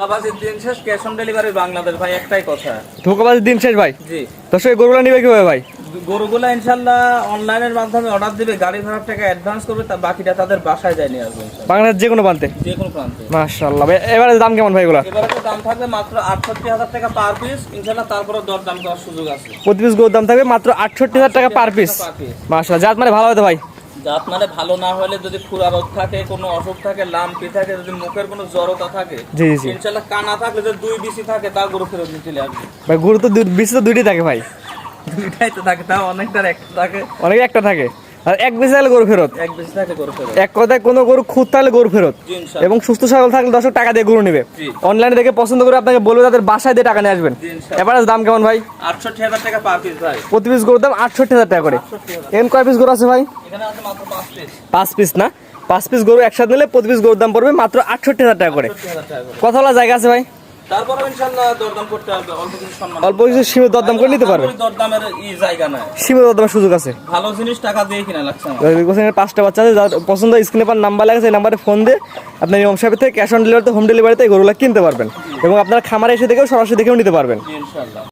ধোকাবাজির দিন শেষ, cash on delivery Bangladesh ভাই, একটাই কথা। ধোকাবাজির দিন শেষ ভাই। জি। দর্শক এই গরুগুলো নিবে কিভাবে ভাই? গরুগুলা ইনশাল্লাহ অনলাইনের মাধ্যমে অর্ডার দিবে, গাড়ি ভাড়ার টাকা অ্যাডভান্স করবে, তা বাকিটা তাদের বাসায় যায় নিয়ে আসবে বাংলাদেশ যে কোনো প্রান্তে। যে কোনো প্রান্তে। মাশাআল্লাহ ভাই, এবারে দাম কেমন ভাই এগুলো? এবারে তো দাম থাকবে মাত্র 68,000 টাকা পার পিস ইনশাল্লাহ, তারপরে দর দাম দেওয়ার সুযোগ আছে। প্রতি পিস গরুর দাম থাকবে মাত্র 68,000 টাকা পার পিস। মাশাআল্লাহ, জাত মানে ভালো হতো ভাই। জাত মানে ভালো না হলে যদি খুরা রোগ থাকে, কোনো অসুখ থাকে, লাম্পি থাকে, যদি মুখের কোনো জড়তা থাকে, জি জি ইনশাল্লাহ কানা থাকলে যদি 2 বিসি থাকে তা গরু ফেরত নিতে চলে আসবে ভাই। গরু তো বিসি তো দুইটাই থাকে ভাই। দুইটাই তো থাকে, তাও অনেকটার একটা থাকে, অনেকে একটা থাকে। আর এক বিসি থাকলে গরু ফেরত। এক বিসি থাকে গরু ফেরত। এক কথায় কোনো গরু খুদ থাকলে গরু ফেরত। জি ইনশাল্লাহ। এবং সুস্থ সবল থাকলে দর্শক টাকা দিয়ে গরু নেবে। জি। অনলাইনে দেখে পছন্দ করে আপনাকে বলবে তাদের বাসায় দিয়ে টাকা নিয়ে আসবেন। জি ইনশাল্লাহ। এবারে দাম কেমন ভাই? 68,000 টাকা পার পিস ভাই। প্রতি পিস গরুর দাম 68,000 টাকা করে। 68,000। এম কয় পিস গরু আছে ভাই? এখানে আছে মাত্র 5 পিস। 5 পিস না? 5 পিস গরু একসাথে নিলে প্রতি পিস গরুর দাম পড়বে মাত্র 68,000 টাকা করে। 68,000 টাকা করে। কথা বলা জায়গা আছে ভাই? তারপরে ইনশাল্লাহ দরদাম করতে হবে, অল্প কিছু সম্মান। অল্প কিছু সীমিত দরদাম করে নিতে পারবে। দরদামের জায়গা নাই, সীমিত দরদামের সুযোগ আছে। ভালো জিনিস টাকা দিয়ে কিনা লাগছে আমার। 5টা বাচ্চা আছে, যার পছন্দ স্ক্রিনে পার নাম্বার লাগে, সেই নাম্বারে ফোন দিয়ে আপনার ইমাম সাহেবের থেকে ক্যাশ অন ডেলিভারিতে, হোম ডেলিভারিতে গরুগুলো কিনতে পারবেন। এবং আপনার খামারে এসে দেখেও সরাসরি দেখেও নিতে পারবেন। ইনশাল্লাহ।